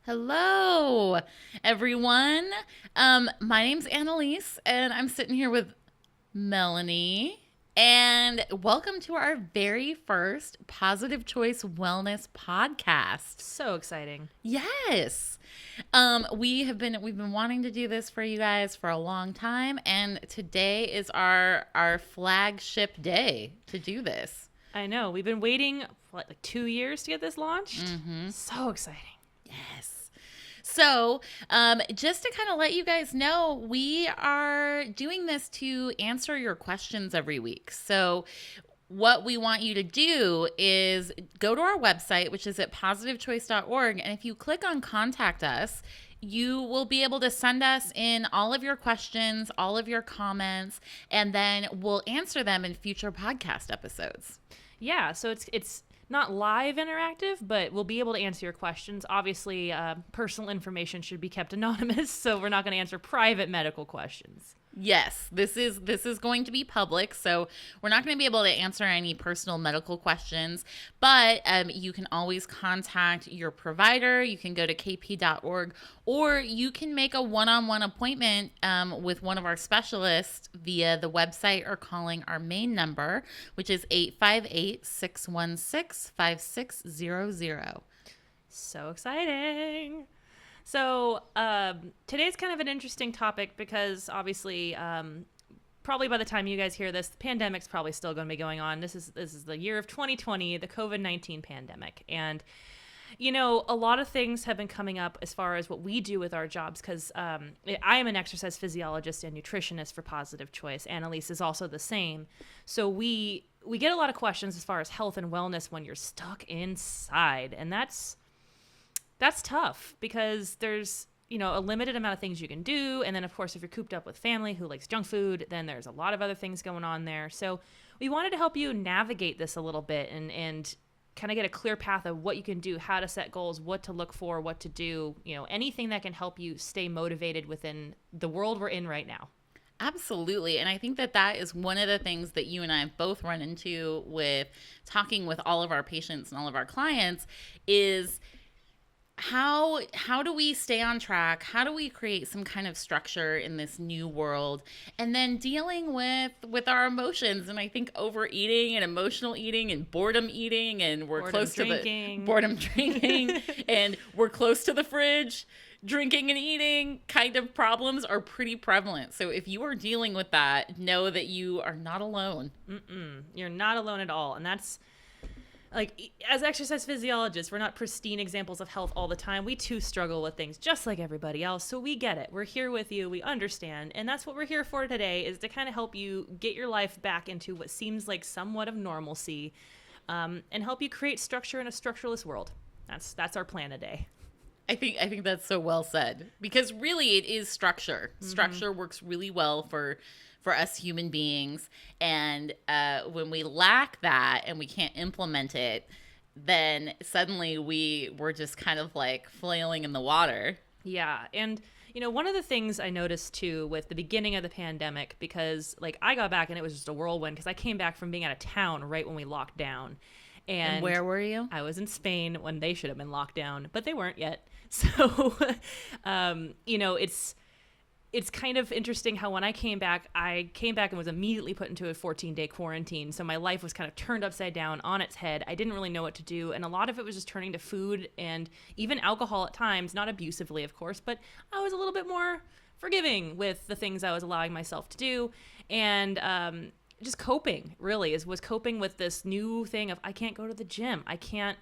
Hello, everyone. My name's Anneliese, and I'm sitting here with Melanie. And welcome to our very first Positive Choice Wellness podcast. So exciting. Yes. We've been wanting to do this for you guys for a long time, and today is our flagship day to do this. I know. We've been waiting for like 2 years to get this launched. So exciting. Yes. So, just to kind of let you guys know, we are doing this to answer your questions every week. So, what we want you to do is go to our website, which is at positivechoice.org. And if you click on Contact Us, you will be able to send us in all of your questions, all of your comments, and then we'll answer them in future podcast episodes. Yeah, so it's not live interactive, but we'll be able to answer your questions. Obviously, personal information should be kept anonymous, so we're not going to answer private medical questions. Yes, this is going to be public, so we're not going to be able to answer any personal medical questions, but you can always contact your provider. You can go to kp.org, or you can make a one-on-one appointment with one of our specialists via the website or calling our main number, which is 858-616-5600. So exciting. So today's kind of an interesting topic because obviously probably by the time you guys hear this, the pandemic's probably still going to be going on. This is the year of 2020, the COVID-19 pandemic. And, you know, a lot of things have been coming up as far as what we do with our jobs because I am an exercise physiologist and nutritionist for Positive Choice. Anneliese is also the same. So we get a lot of questions as far as health and wellness when you're stuck inside. And that's tough because there's, you know, a limited amount of things you can do. And then, of course, if you're cooped up with family who likes junk food, then there's a lot of other things going on there. So we wanted to help you navigate this a little bit and kind of get a clear path of what you can do, how to set goals, what to look for, what to do, you know, anything that can help you stay motivated within the world we're in right now. Absolutely. And I think that is one of the things that you and I have both run into with talking with all of our patients and all of our clients is how do we stay on track? How do we create some kind of structure in this new world? And then dealing with our emotions. And I think overeating and emotional eating and boredom eating, and we're close to the boredom drinking and we're close to the fridge, drinking and eating kind of problems are pretty prevalent. So if you are dealing with that, know that you are not alone. You're not alone at all. And that's, like, as exercise physiologists, we're not pristine examples of health all the time. We too struggle with things just like everybody else. So we get it. We're here with you. We understand. And that's what we're here for today, is to kind of help you get your life back into what seems like somewhat of normalcy, and help you create structure in a structureless world. That's our plan today. I think that's so well said, because really it is structure. Structure works really well for us human beings. And when we lack that and we can't implement it, then suddenly we're just kind of like flailing in the water. Yeah. And, you know, one of the things I noticed too with the beginning of the pandemic, because like I got back and it was just a whirlwind because I came back from being out of town right when we locked down. And where were you? I was in Spain when they should have been locked down, but they weren't yet. So, you know, it's kind of interesting how when I came back and was immediately put into a 14-day quarantine. So my life was kind of turned upside down on its head. I didn't really know what to do. And a lot of it was just turning to food and even alcohol at times, not abusively, of course, but I was a little bit more forgiving with the things I was allowing myself to do. And just coping, really, was coping with this new thing of I can't go to the gym. I can't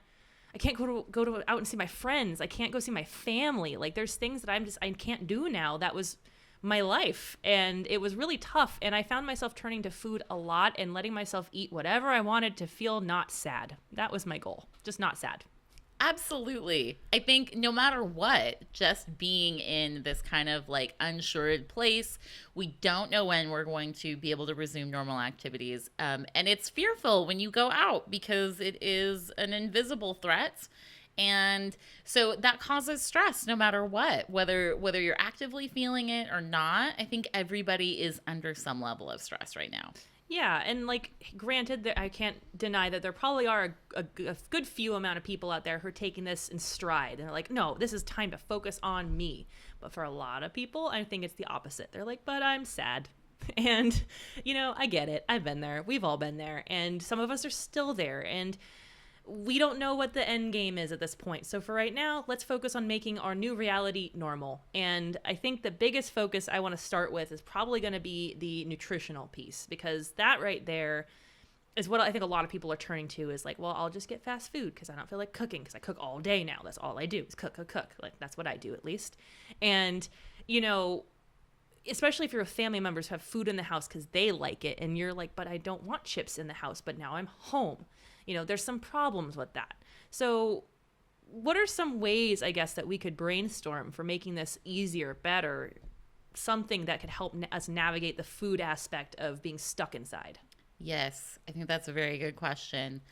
go out and see my friends. I can't go see my family. Like there's things that I can't do now. That was my life, and it was really tough. And I found myself turning to food a lot and letting myself eat whatever I wanted to feel not sad. That was my goal, just not sad. Absolutely. I think no matter what, just being in this kind of like unsure place, we don't know when we're going to be able to resume normal activities. And it's fearful when you go out because it is an invisible threat. And so that causes stress no matter what, whether you're actively feeling it or not. I think everybody is under some level of stress right now. Yeah, and like, granted, that I can't deny that there probably are a good few amount of people out there who are taking this in stride and they're like, no, this is time to focus on me. But for a lot of people, I think it's the opposite. They're like, but I'm sad. And, I get it. I've been there. We've all been there. And some of us are still there. And we don't know what the end game is at this point. So for right now, let's focus on making our new reality normal. And I think the biggest focus I want to start with is probably going to be the nutritional piece, because that right there is what I think a lot of people are turning to, is like, well, I'll just get fast food because I don't feel like cooking, because I cook all day now. That's all I do is cook. Like, that's what I do, at least. And, especially if you're with family members who have food in the house because they like it, and you're like, but I don't want chips in the house, but now I'm home. There's some problems with that. So what are some ways, I guess, that we could brainstorm for making this easier, better, something that could help us navigate the food aspect of being stuck inside? Yes, I think that's a very good question.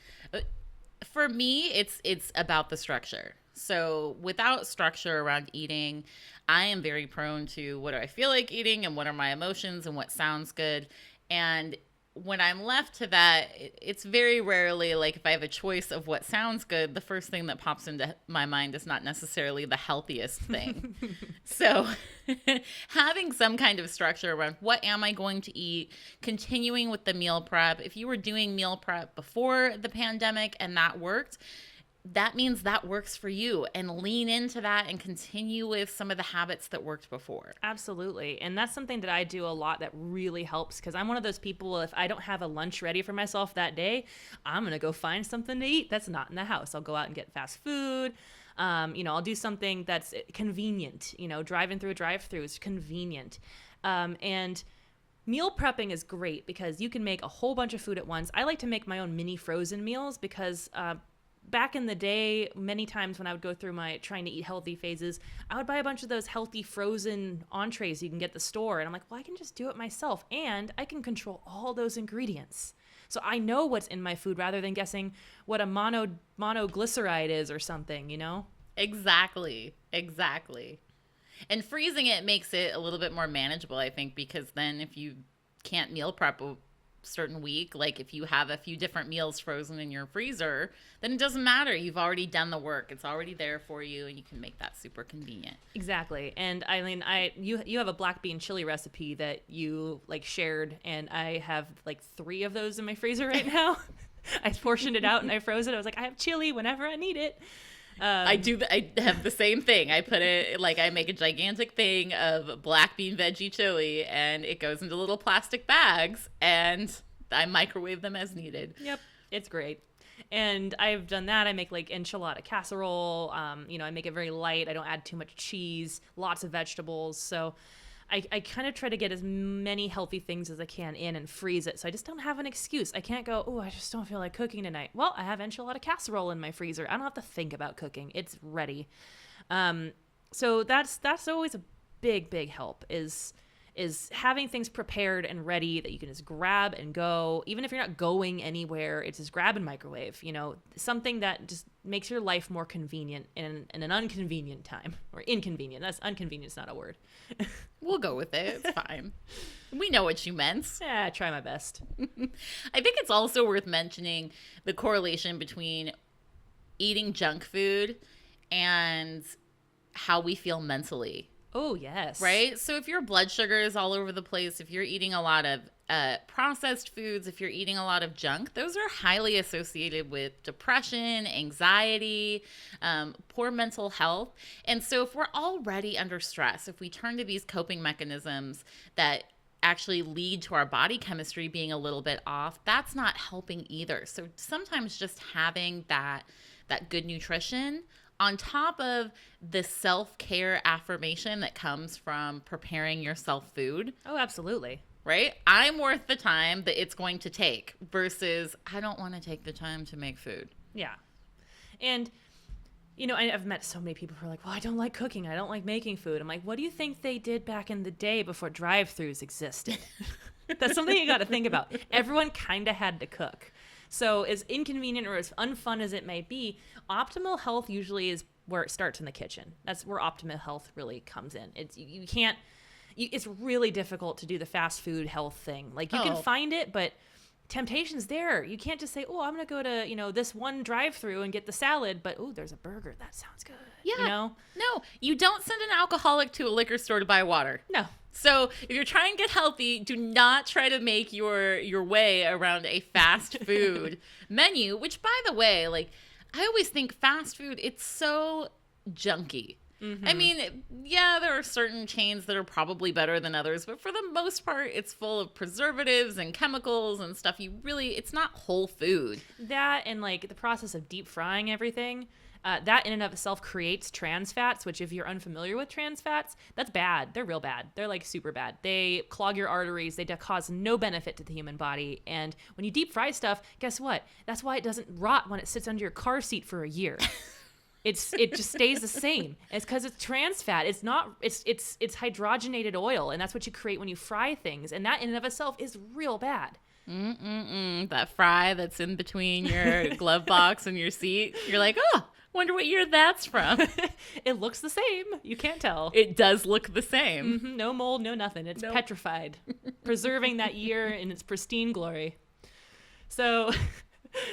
For me, it's about the structure. So without structure around eating, I am very prone to what do I feel like eating and what are my emotions and what sounds good. And when I'm left to that, it's very rarely like, if I have a choice of what sounds good, the first thing that pops into my mind is not necessarily the healthiest thing. So having some kind of structure around what am I going to eat, continuing with the meal prep. If you were doing meal prep before the pandemic and that worked, that means that works for you, and lean into that and continue with some of the habits that worked before. Absolutely. And that's something that I do a lot that really helps, because I'm one of those people, if I don't have a lunch ready for myself that day, I'm going to go find something to eat that's not in the house. I'll go out and get fast food. I'll do something that's convenient. Driving through a drive-through is convenient. And meal prepping is great because you can make a whole bunch of food at once. I like to make my own mini frozen meals because back in the day, many times when I would go through my trying to eat healthy phases, I would buy a bunch of those healthy frozen entrees you can get at the store. And I'm like, well, I can just do it myself, and I can control all those ingredients. So I know what's in my food rather than guessing what a monoglyceride is or something, Exactly. And freezing it makes it a little bit more manageable, I think, because then if you can't meal prep a certain week, like if you have a few different meals frozen in your freezer, then it doesn't matter. You've already done the work. It's already there for you, and you can make that super convenient. Exactly. And Eileen, you have a black bean chili recipe that you like shared, and I have like 3 of those in my freezer right now. I portioned it out and I froze it. I was like, I have chili whenever I need it. I have the same thing. I put it, like, I make a gigantic thing of black bean veggie chili, and it goes into little plastic bags, and I microwave them as needed. Yep. It's great. And I've done that. I make like enchilada casserole. I make it very light. I don't add too much cheese, lots of vegetables. So I kind of try to get as many healthy things as I can in and freeze it. So I just don't have an excuse. I can't go, oh, I just don't feel like cooking tonight. Well, I have enchilada casserole in my freezer. I don't have to think about cooking. It's ready. So that's always a big help is having things prepared and ready that you can just grab and go. Even if you're not going anywhere, it's just grab and microwave, something that just makes your life more convenient in an inconvenient time, or inconvenient. That's inconvenient. It's not a word. We'll go with it. It's fine. We know what you meant. Yeah, I try my best. I think it's also worth mentioning the correlation between eating junk food and how we feel mentally. Oh, yes. Right? So if your blood sugar is all over the place, if you're eating a lot of processed foods, if you're eating a lot of junk, those are highly associated with depression, anxiety, poor mental health. And so if we're already under stress, if we turn to these coping mechanisms that actually lead to our body chemistry being a little bit off, that's not helping either. So sometimes just having that good nutrition on top of the self-care affirmation that comes from preparing yourself food. Oh, absolutely. Right? I'm worth the time that it's going to take versus I don't want to take the time to make food. Yeah. And, I've met so many people who are like, well, I don't like cooking. I don't like making food. I'm like, what do you think they did back in the day before drive-thrus existed? That's something you got to think about. Everyone kind of had to cook. So as inconvenient or as unfun as it may be, optimal health usually is where it starts in the kitchen. That's where optimal health really comes in. It's you can't it's really difficult to do the fast food health thing. Like, you can Oh. find it, but temptation's there. You can't just say, oh, I'm going to go to, this one drive-through and get the salad, but, oh, there's a burger. That sounds good. Yeah. No, you don't send an alcoholic to a liquor store to buy water. No. So if you're trying to get healthy, do not try to make your way around a fast food menu, which, by the way, like, I always think fast food, it's so junky. Mm-hmm. I mean, yeah, there are certain chains that are probably better than others, but for the most part, it's full of preservatives and chemicals and stuff. It's not whole food. That and, like, the process of deep frying everything, that in and of itself creates trans fats, which, if you're unfamiliar with trans fats, that's bad. They're real bad. They're, like, super bad. They clog your arteries. They cause no benefit to the human body. And when you deep fry stuff, guess what? That's why it doesn't rot when it sits under your car seat for a year. It just stays the same. It's because it's trans fat. It's not. It's hydrogenated oil, and that's what you create when you fry things. And that in and of itself is real bad. That fry that's in between your glove box and your seat. You're like, oh, wonder what year that's from. It looks the same. You can't tell. It does look the same. Mm-hmm. No mold, no nothing. It's petrified, preserving that year in its pristine glory. So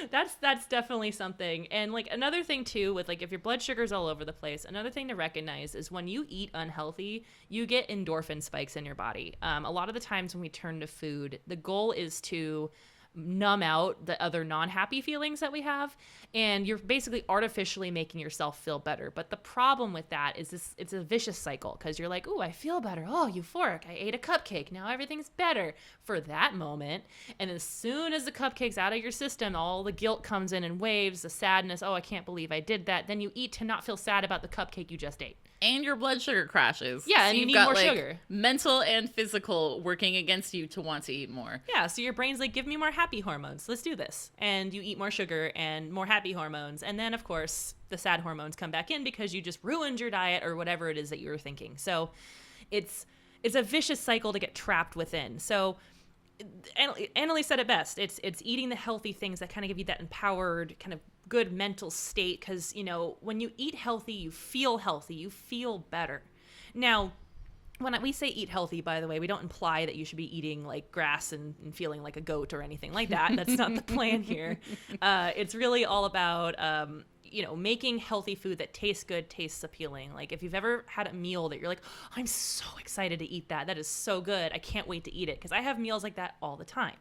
that's definitely something. And, like, another thing too, with, like, if your blood sugar's all over the place, another thing to recognize is when you eat unhealthy, you get endorphin spikes in your body. A lot of the times when we turn to food, the goal is to numb out the other non-happy feelings that we have, and you're basically artificially making yourself feel better. But the problem with that is it's a vicious cycle, because you're like, oh, I feel better, oh, euphoric, I ate a cupcake, now everything's better for that moment. And as soon as the cupcake's out of your system, all the guilt comes in waves, the sadness, oh, I can't believe I did that. Then you eat to not feel sad about the cupcake you just ate. And your blood sugar crashes. Yeah, so and you you've need got, more like, sugar. Mental and physical working against you to want to eat more. Yeah, so your brain's like, give me more happy hormones. Let's do this. And you eat more sugar and more happy hormones. And then, of course, the sad hormones come back in because you just ruined your diet or whatever it is that you were thinking. So it's a vicious cycle to get trapped within. So Anneliese said it best. It's eating the healthy things that kind of give you that empowered, kind of good mental state, because, when you eat healthy, you feel better. Now, when we say eat healthy, by the way, we don't imply that you should be eating, like, grass and feeling like a goat or anything like that. That's not the plan here. It's really all about making healthy food that tastes good, tastes appealing. Like, if you've ever had a meal that you're like, oh, I'm so excited to eat that is so good, I can't wait to eat it, because I have meals like that all the time.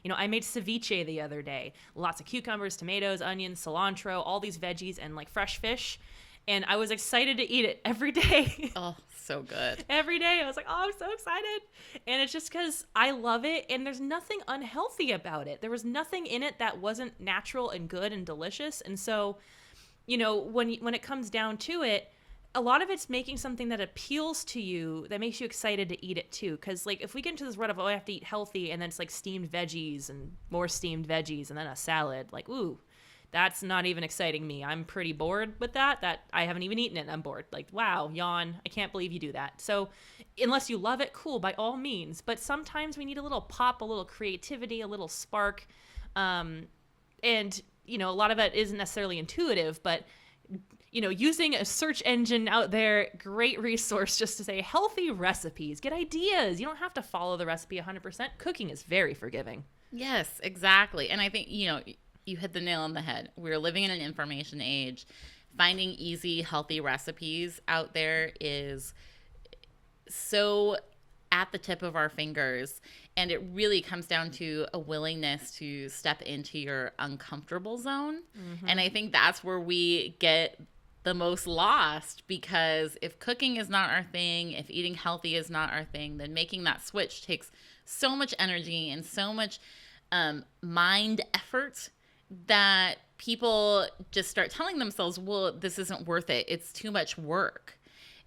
I made ceviche the other day. Lots of cucumbers, tomatoes, onions, cilantro, all these veggies, and, like, fresh fish. And I was excited to eat it every day. Oh, so good. Every day. I was like, oh, I'm so excited. And it's just because I love it, and there's nothing unhealthy about it. There was nothing in it that wasn't natural and good and delicious. And so, when it comes down to it, a lot of it's making something that appeals to you, that makes you excited to eat it too. Because, like, if we get into this rut of, oh, I have to eat healthy, and then it's like steamed veggies and more steamed veggies and then a salad, like, ooh, that's not even exciting me. I'm pretty bored with that I haven't even eaten it and I'm bored. Like, wow, yawn, I can't believe you do that. So unless you love it, cool, by all means. But sometimes we need a little pop, a little creativity, a little spark. And, a lot of it isn't necessarily intuitive, but using a search engine out there, great resource just to say healthy recipes, get ideas. You don't have to follow the recipe 100%. Cooking is very forgiving. Yes, exactly. And I think, you hit the nail on the head. We're living in an information age. Finding easy, healthy recipes out there is so at the tip of our fingers. And it really comes down to a willingness to step into your uncomfortable zone. Mm-hmm. And I think that's where we get the most lost, because if cooking is not our thing, if eating healthy is not our thing, then making that switch takes so much energy and so much mind effort that people just start telling themselves, well, this isn't worth it. It's too much work.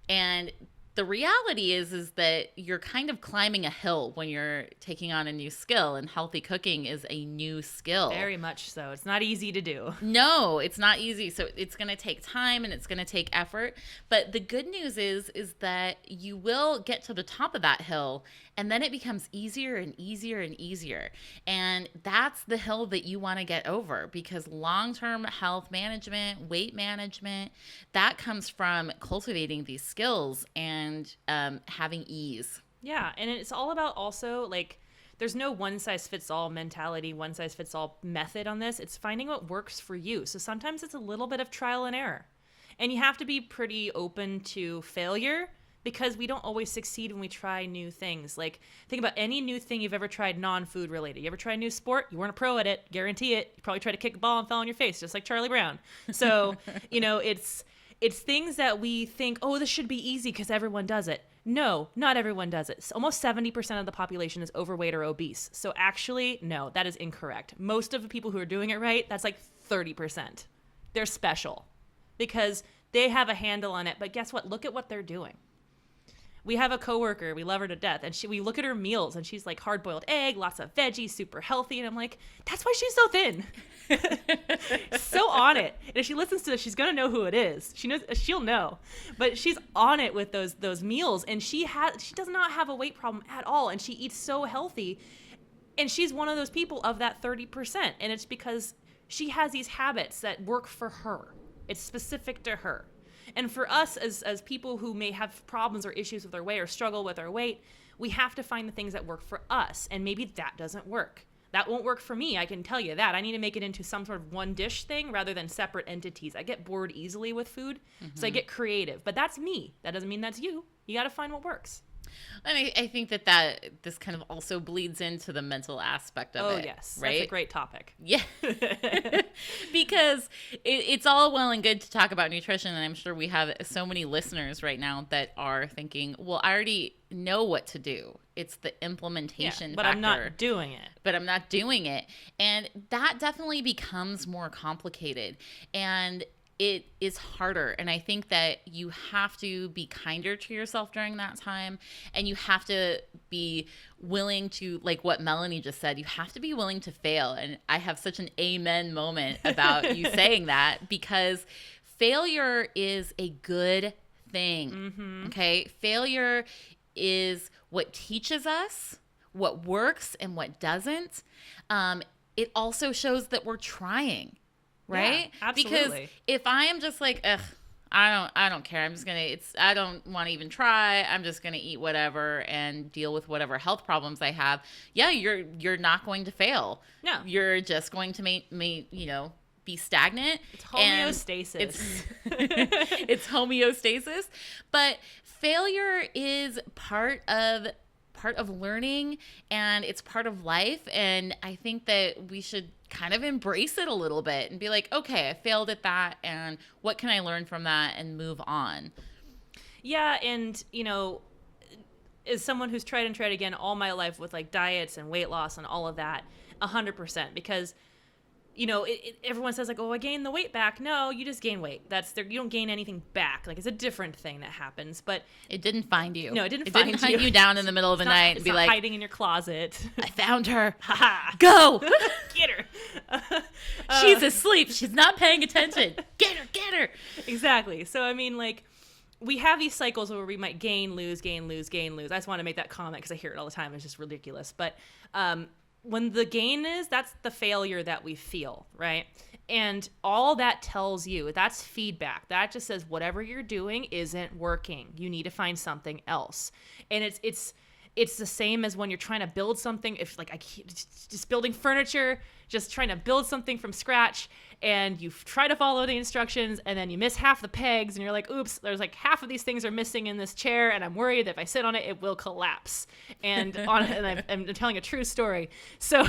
And the reality is that you're kind of climbing a hill when you're taking on a new skill, and healthy cooking is a new skill. Very much so. It's not easy to do. No, it's not easy. So it's going to take time and it's going to take effort. But the good news is that you will get to the top of that hill, and then it becomes easier and easier and easier. And that's the hill that you want to get over, because long-term health management, weight management, that comes from cultivating these skills and having ease. Yeah, and it's all about also like there's no one size fits all mentality, one size fits all method on this. It's finding what works for you. So sometimes it's a little bit of trial and error. And you have to be pretty open to failure because we don't always succeed when we try new things. Like think about any new thing you've ever tried non-food related. You ever tried a new sport? You weren't a pro at it, guarantee it. You probably tried to kick a ball and fell on your face just like Charlie Brown. So, it's things that we think, oh, this should be easy because everyone does it. No, not everyone does it. Almost 70% of the population is overweight or obese. So actually, no, that is incorrect. Most of the people who are doing it right, that's like 30%. They're special because they have a handle on it. But guess what? Look at what they're doing. We have a coworker, we love her to death, and we look at her meals, and she's like hard-boiled egg, lots of veggies, super healthy, and I'm like, that's why she's so thin. So on it. And if she listens to this, she's gonna know who it is. She'll know. But she's on it with those meals, and she does not have a weight problem at all, and she eats so healthy, and she's one of those people of that 30%, and it's because she has these habits that work for her. It's specific to her. And for us as people who may have problems or issues with our weight or struggle with our weight, we have to find the things that work for us. And maybe that doesn't work. That won't work for me. I can tell you that. I need to make it into some sort of one dish thing rather than separate entities. I get bored easily with food, so I get creative. But that's me. That doesn't mean that's you. You got to find what works. And I think that this kind of also bleeds into the mental aspect of it. Oh, yes. Right? That's a great topic. Yeah. Because it's all well and good to talk about nutrition. And I'm sure we have so many listeners right now that are thinking, well, I already know what to do. It's the implementation but factor. I'm not doing it. But I'm not doing it. And that definitely becomes more complicated. And it is harder. And I think that you have to be kinder to yourself during that time. And you have to be willing to, like what Melanie just said, you have to be willing to fail. And I have such an amen moment about you saying that, because failure is a good thing. Mm-hmm. Okay. Failure is what teaches us what works and what doesn't. It also shows that we're trying. Right? Yeah, absolutely. Because if I am just like, ugh, I don't care. I don't want to even try. I'm just going to eat whatever and deal with whatever health problems I have. Yeah, you're not going to fail. No. You're just going to be stagnant. It's homeostasis. It's homeostasis. But failure is part of learning, and it's part of life. And I think that we should kind of embrace it a little bit and be like, okay, I failed at that, and what can I learn from that and move on? Yeah. And, as someone who's tried and tried again all my life with like diets and weight loss and all of that, 100%, because everyone says like, oh, I gained the weight back. No, you just gain weight. You don't gain anything back. Like, it's a different thing that happens, but it didn't find you. No, it didn't find you. Hunt you down in the middle of the night and be like, hiding in your closet. I found her. Go. Get her. She's asleep. She's not paying attention. Get her. Exactly. So, I mean, like, we have these cycles where we might gain, lose. I just want to make that comment because I hear it all the time. It's just ridiculous. But, when the gain that's the failure that we feel, right? And all that tells you, that's feedback. That just says whatever you're doing isn't working. You need to find something else. And it's the same as when you're trying to build something. If like I keep just building furniture, just trying to build something from scratch, and you try to follow the instructions, and then you miss half the pegs, and you're like, oops, there's like half of these things are missing in this chair, and I'm worried that if I sit on it, it will collapse. And I'm telling a true story. So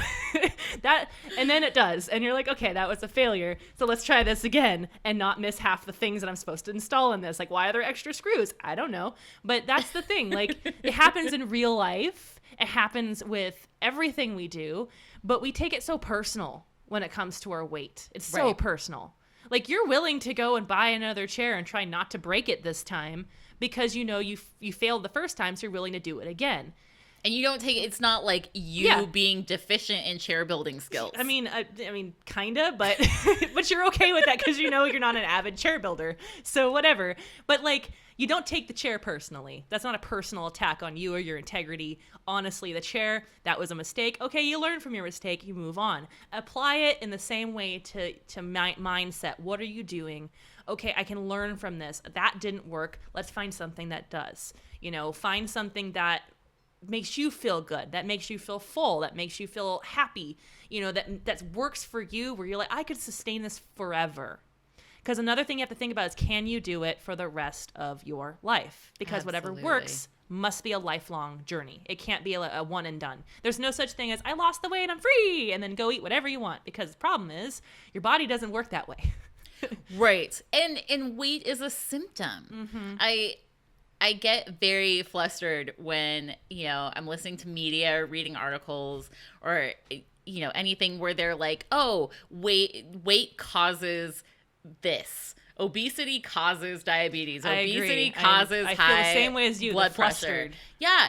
and then it does, and you're like, okay, that was a failure. So let's try this again and not miss half the things that I'm supposed to install in this. Like, why are there extra screws? I don't know. But that's the thing. Like, it happens in real life. It happens with everything we do, but we take it so personal when it comes to our weight. It's so personal. Like, you're willing to go and buy another chair and try not to break it this time because you failed the first time, so you're willing to do it again. And you don't take it. It's not like you being deficient in chair building skills. I mean, kinda, but but you're okay with that because you're not an avid chair builder. So whatever. But like, you don't take the chair personally. That's not a personal attack on you or your integrity. Honestly, the chair, that was a mistake. Okay, you learn from your mistake. You move on. Apply it in the same way to mindset. What are you doing? Okay, I can learn from this. That didn't work. Let's find something that does. Find something that makes you feel good, that makes you feel full, that makes you feel happy, that works for you, where you're like, I could sustain this forever. Because another thing you have to think about is, can you do it for the rest of your life? Because whatever works must be a lifelong journey. It can't be a one and done. There's no such thing as, I lost the weight, I'm free, and then go eat whatever you want. Because the problem is, your body doesn't work that way. Right. And weight is a symptom. Mm-hmm. I get very flustered when, I'm listening to media or reading articles or, anything where they're like, oh, weight causes this. Obesity causes diabetes. Obesity causes I high feel the same way as you, blood pressure. Flustered. Yeah,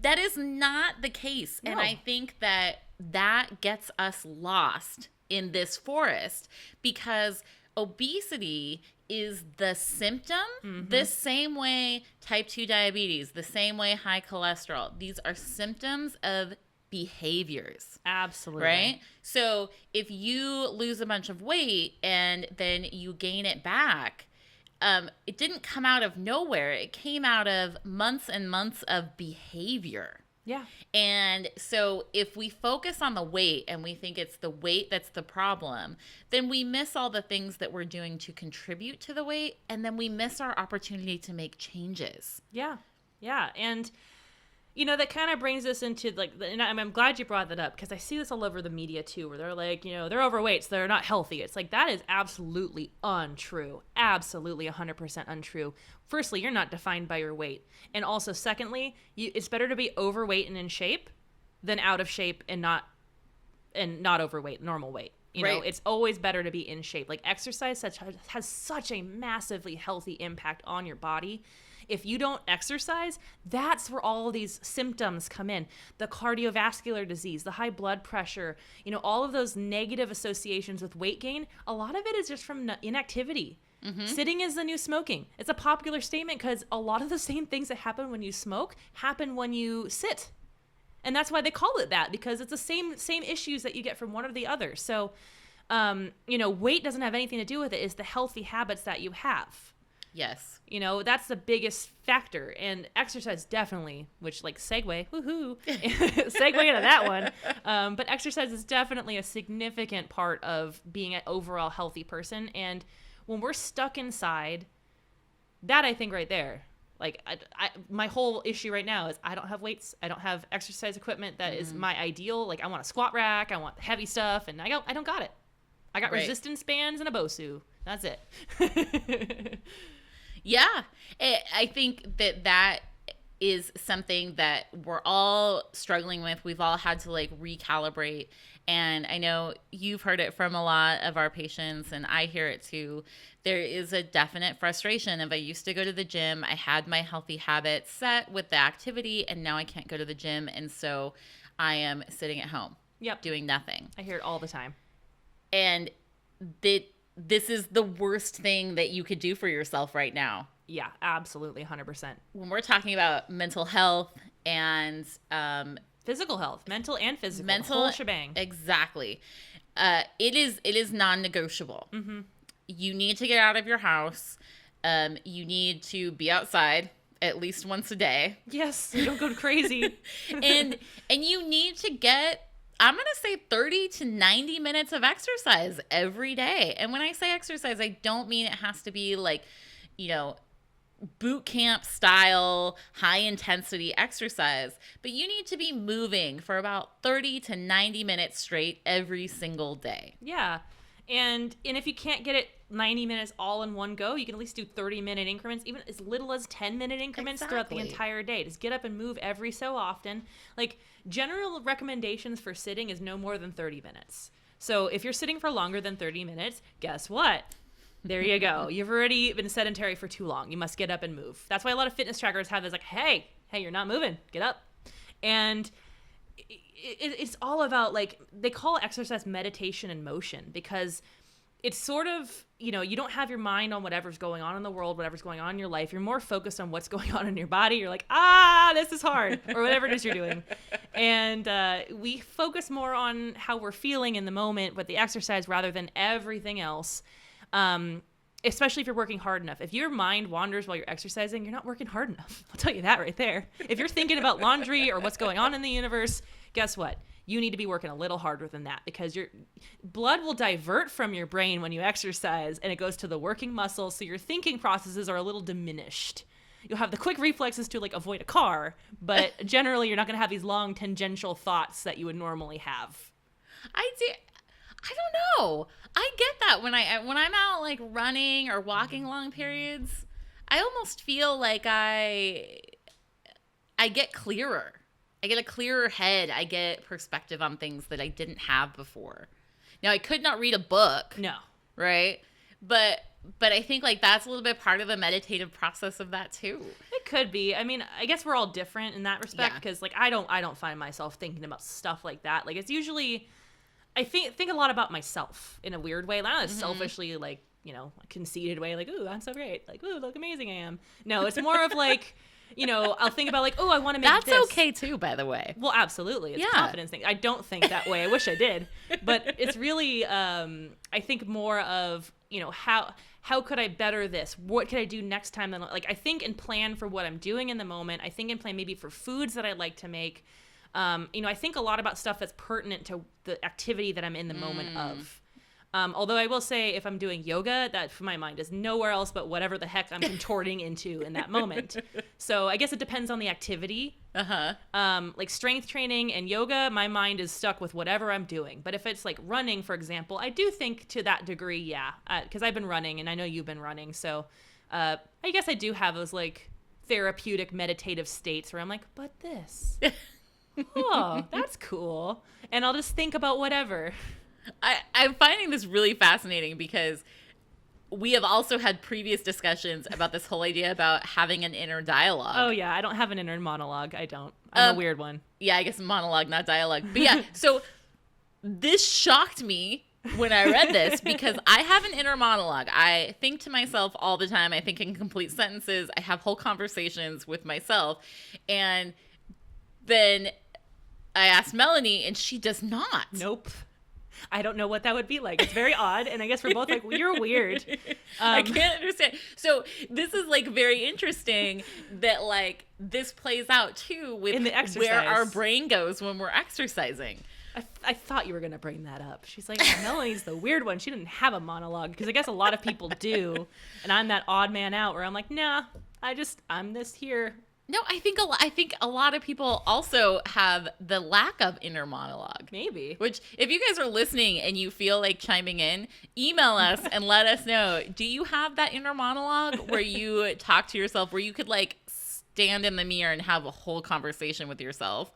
that is not the case. No. And I think that gets us lost in this forest, because obesity is the symptom, the same way type 2 diabetes, the same way high cholesterol. These are symptoms of behaviors. Absolutely. Right? So if you lose a bunch of weight and then you gain it back, it didn't come out of nowhere. It came out of months and months of behavior. Yeah. And so if we focus on the weight and we think it's the weight that's the problem, then we miss all the things that we're doing to contribute to the weight, and then we miss our opportunity to make changes. Yeah. Yeah. And that kind of brings us into and I'm glad you brought that up, because I see this all over the media too, where they're like, they're overweight, so they're not healthy. It's like, that is absolutely untrue. Absolutely 100% untrue. Firstly, you're not defined by your weight. And also, secondly, it's better to be overweight and in shape than out of shape and not overweight, normal weight. Right. It's always better to be in shape. Like, exercise has such a massively healthy impact on your body. If you don't exercise, that's where all of these symptoms come in. The cardiovascular disease, the high blood pressure, all of those negative associations with weight gain, a lot of it is just from inactivity. Mm-hmm. Sitting is the new smoking. It's a popular statement because a lot of the same things that happen when you smoke happen when you sit. And that's why they call it that, because it's the same issues that you get from one or the other. So, weight doesn't have anything to do with it. It's the healthy habits that you have. Yes. That's the biggest factor. And exercise definitely, which segue, woohoo, segue into that one. But exercise is definitely a significant part of being an overall healthy person. And when we're stuck inside, that I think right there, my whole issue right now is I don't have weights. I don't have exercise equipment that is my ideal. I want a squat rack. I want heavy stuff. And I don't got it. I got resistance bands and a BOSU. That's it. Yeah, I think that is something that we're all struggling with. We've all had to recalibrate. And I know you've heard it from a lot of our patients, and I hear it too. There is a definite frustration of, I used to go to the gym. I had my healthy habits set with the activity, and now I can't go to the gym. And so I am sitting at home doing nothing. I hear it all the time. And this is the worst thing that you could do for yourself right now. Yeah, absolutely, 100%. When we're talking about mental health and physical health, mental and physical, the whole shebang. Exactly. It is non-negotiable. Mm-hmm. You need to get out of your house. You need to be outside at least once a day. Yes, you don't go crazy. and you need to get, I'm going to say 30 to 90 minutes of exercise every day. And when I say exercise, I don't mean it has to be boot camp style, high intensity exercise, but you need to be moving for about 30 to 90 minutes straight every single day. Yeah. And if you can't get it 90 minutes all in one go, you can at least do 30-minute increments, even as little as 10-minute increments throughout the entire day. Just get up and move every so often. General recommendations for sitting is no more than 30 minutes. So if you're sitting for longer than 30 minutes, guess what? There you go. You've already been sedentary for too long. You must get up and move. That's why a lot of fitness trackers have this hey, you're not moving. Get up. And it's all about they call exercise meditation and motion, because it's sort of, you don't have your mind on whatever's going on in the world, whatever's going on in your life. You're more focused on what's going on in your body. You're like, this is hard, or whatever it is you're doing. And we focus more on how we're feeling in the moment with the exercise rather than everything else. especially if you're working hard enough. If your mind wanders while you're exercising, you're not working hard enough. I'll tell you that right there. If you're thinking about laundry or what's going on in the universe, guess what? You need to be working a little harder than that, because your blood will divert from your brain when you exercise, and it goes to the working muscles, so your thinking processes are a little diminished. You'll have the quick reflexes to like avoid a car, but generally you're not going to have these long tangential thoughts that you would normally have. I don't know. I get that when I'm out like running or walking long periods, I almost feel like I get clearer. I get a clearer head. I get perspective on things that I didn't have before. Now, I could not read a book. No. Right? But I think like that's a little bit part of the meditative process of that too. It could be. I mean, I guess we're all different in that respect, because like I don't find myself thinking about stuff like that. Like it's usually I think a lot about myself in a weird way, not a selfishly like, you know, conceited way, like, ooh, I'm so great, like, ooh, look amazing I am. No, it's more of like, you know, I'll think about like, oh, I want to make That's this. okay too, by the way. Well, absolutely. It's a confidence thing. I don't think that way. I wish I did. But it's really, I think more of, you know, how could I better this? What could I do next time? Like, I think and plan for what I'm doing in the moment. I think and plan maybe for foods that I'd like to make. You know, I think a lot about stuff that's pertinent to the activity that I'm in the moment of. Although I will say, if I'm doing yoga, that for my mind is nowhere else but whatever the heck I'm contorting into in that moment. So I guess it depends on the activity. Like strength training and yoga, my mind is stuck with whatever I'm doing. But if it's like running, for example, I do think to that degree, yeah, because I've been running and I know you've been running. So I guess I do have those like therapeutic meditative states where I'm like, but this, oh, that's cool. And I'll just think about whatever. I'm finding this really fascinating because we have also had previous discussions about this whole idea about having an inner dialogue. Oh, yeah. I don't have an inner monologue. I don't. I'm a weird one. Yeah, I guess monologue, not dialogue. But yeah, so this shocked me when I read this because I have an inner monologue. I think to myself all the time. I think in complete sentences. I have whole conversations with myself. And then I asked Melanie, and she does not. Nope. I don't know what that would be like. It's very odd. And I guess we're both like, well, you're weird. I can't understand. So this is like very interesting that like this plays out too with in the exercise. Where our brain goes when we're exercising. I thought you were going to bring that up. She's like, oh, Melanie's the weird one. She didn't have a monologue, because I guess a lot of people do. And I'm that odd man out where I'm like, nah, I'm this here. No, I think a lot of people also have the lack of inner monologue. Maybe. Which, if you guys are listening and you feel like chiming in, email us and let us know. Do you have that inner monologue where you talk to yourself, where you could like stand in the mirror and have a whole conversation with yourself?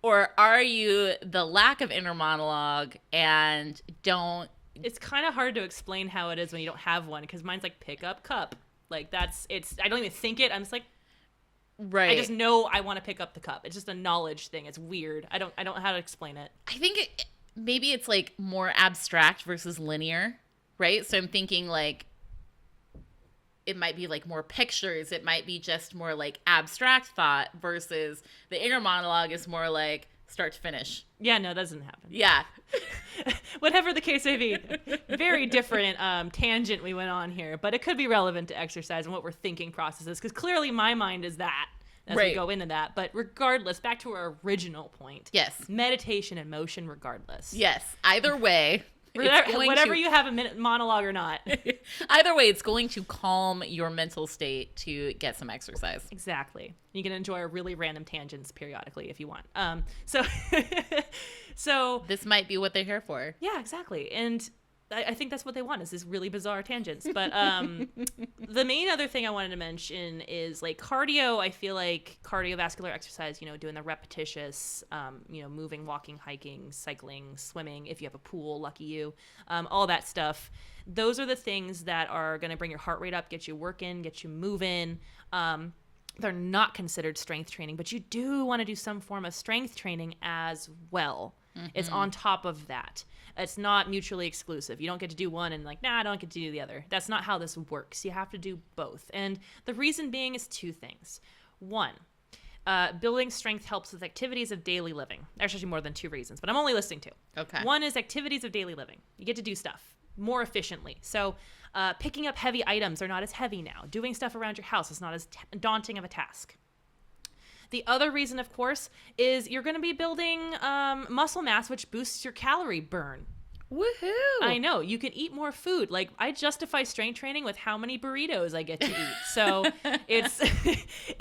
Or are you the lack of inner monologue and don't? It's kind of hard to explain how it is when you don't have one, because mine's like pick up cup. Like I don't even think it. I'm just like, right. I just know I want to pick up the cup. It's just a knowledge thing. It's weird. I don't know how to explain it. I think maybe it's like more abstract versus linear, right? So I'm thinking like it might be like more pictures. It might be just more like abstract thought versus the inner monologue is more like start to finish. Yeah, no, that doesn't happen. Yeah. Whatever the case may be. Very different tangent we went on here, but it could be relevant to exercise and what we're thinking processes, because clearly my mind is that as we go into that. But regardless, back to our original point. Yes. Meditation and motion regardless. Yes. Either way. Whatever you have a minute monologue or not. Either way, it's going to calm your mental state to get some exercise. Exactly. You can enjoy really random tangents periodically if you want. So this might be what they're here for. Yeah, exactly. And I think that's what they want, is this really bizarre tangents. But the main other thing I wanted to mention is like cardio. I feel like cardiovascular exercise, you know, doing the repetitious, you know, moving, walking, hiking, cycling, swimming, if you have a pool, lucky you, all that stuff. Those are the things that are going to bring your heart rate up, get you working, get you moving. They're not considered strength training, but you do want to do some form of strength training as well. Mm-hmm. It's on top of that. It's not mutually exclusive. You don't get to do one and like, nah, I don't get to do the other. That's not how this works. You have to do both. And the reason being is two things. One, building strength helps with activities of daily living. There's actually more than two reasons, but I'm only listing two. Okay. One is activities of daily living. You get to do stuff. more efficiently. So picking up heavy items are not as heavy now. Doing stuff around your house is not as daunting of a task. The other reason, of course, is you're going to be building muscle mass, which boosts your calorie burn. Woohoo! I know. You can eat more food. Like, I justify strength training with how many burritos I get to eat. So it's,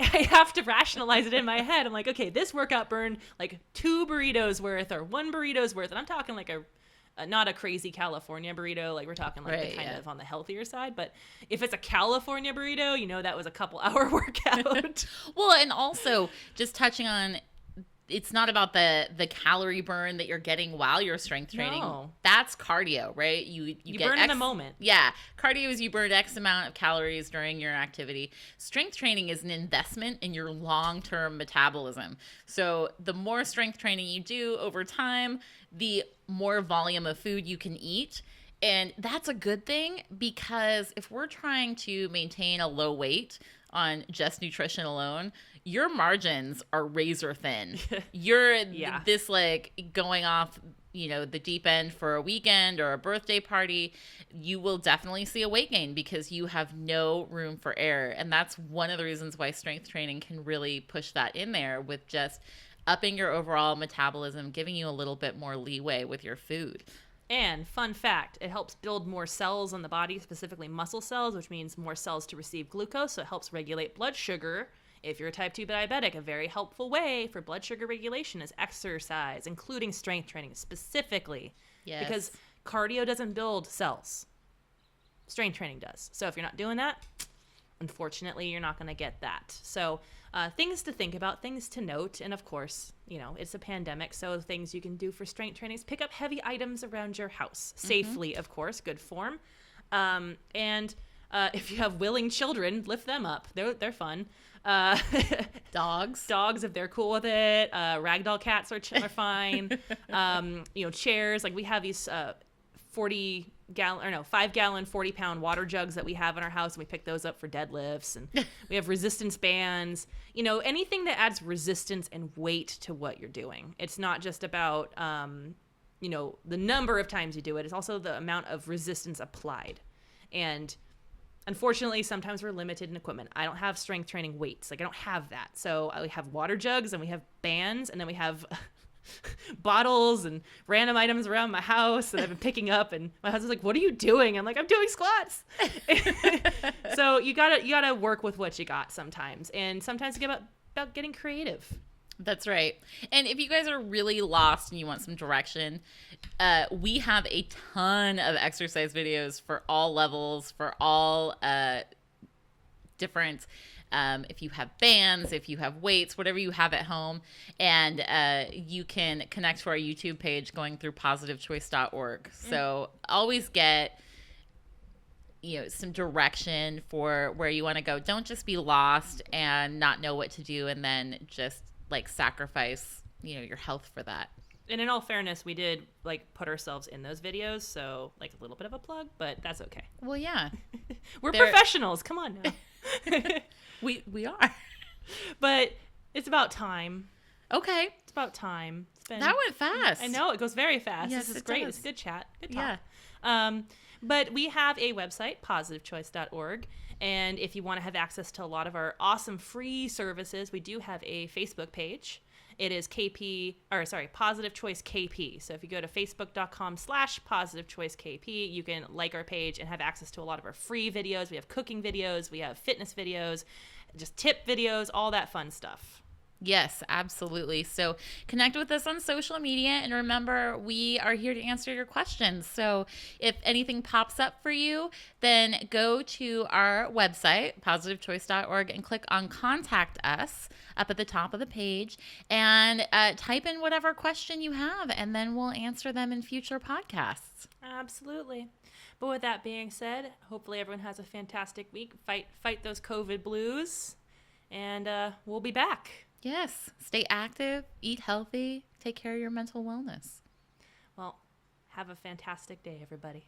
I have to rationalize it in my head. I'm like, okay, this workout burned like 2 burritos worth or 1 burrito's worth. And I'm talking like not a crazy California burrito. Like, we're talking like the kind of on the healthier side. But if it's a California burrito, you know, that was a couple hour workout. Well, and also just touching on, it's not about the calorie burn that you're getting while you're strength training. No. That's cardio, right? You get burn in the moment. Yeah. Cardio is you burn X amount of calories during your activity. Strength training is an investment in your long-term metabolism. So the more strength training you do over time, the more volume of food you can eat. And that's a good thing, because if we're trying to maintain a low weight on just nutrition alone, your margins are razor thin. You're this like going off, you know, the deep end for a weekend or a birthday party. You will definitely see a weight gain because you have no room for error. And that's one of the reasons why strength training can really push that in there, with just upping your overall metabolism, giving you a little bit more leeway with your food. And fun fact, it helps build more cells in the body, specifically muscle cells, which means more cells to receive glucose. So it helps regulate blood sugar. If you're a type 2 diabetic, a very helpful way for blood sugar regulation is exercise, including strength training specifically. Yes. Because cardio doesn't build cells. Strength training does. So if you're not doing that, unfortunately, you're not going to get that. So things to think about, things to note. And of course, you know, it's a pandemic. So things you can do for strength training is pick up heavy items around your house safely, of course, good form. And if you have willing children, lift them up. They're fun. Dogs, if they're cool with it. Ragdoll cats are fine. You know, chairs. Like, we have these 5-gallon, 40-pound water jugs that we have in our house, and we pick those up for deadlifts. And we have resistance bands. You know, anything that adds resistance and weight to what you're doing. It's not just about you know, the number of times you do it. It's also the amount of resistance applied. And unfortunately, sometimes we're limited in equipment. I don't have strength training weights. Like, I don't have that. So we have water jugs, and we have bands, and then we have bottles and random items around my house that I've been picking up. And my husband's like, "What are you doing?" I'm like, "I'm doing squats." So you gotta work with what you got sometimes. And sometimes it's about getting creative. That's right. And if you guys are really lost and you want some direction, we have a ton of exercise videos for all levels, for all different, if you have bands, if you have weights, whatever you have at home. And you can connect to our YouTube page going through positivechoice.org. So always get, you know, some direction for where you want to go. Don't just be lost and not know what to do and then just like sacrifice, you know, your health for that. And in all fairness, we did like put ourselves in those videos, so like a little bit of a plug, but that's okay. Well, yeah. We're professionals. Come on now. We are. But it's about time. Okay. It's about time. That went fast. I know, it goes very fast. Yes, this is it great. does. It's a good chat. Good talk. Yeah. But we have a website, positivechoice.org. And if you want to have access to a lot of our awesome free services, we do have a Facebook page. It is Positive Choice KP. So if you go to facebook.com/Positive Choice KP, you can like our page and have access to a lot of our free videos. We have cooking videos, we have fitness videos, just tip videos, all that fun stuff. Yes, absolutely. So connect with us on social media, and remember, we are here to answer your questions. So if anything pops up for you, then go to our website, positivechoice.org, and click on Contact Us up at the top of the page, and type in whatever question you have, and then we'll answer them in future podcasts. Absolutely. But with that being said, hopefully everyone has a fantastic week. Fight those COVID blues, and we'll be back. Yes. Stay active, eat healthy, take care of your mental wellness. Well, have a fantastic day, everybody.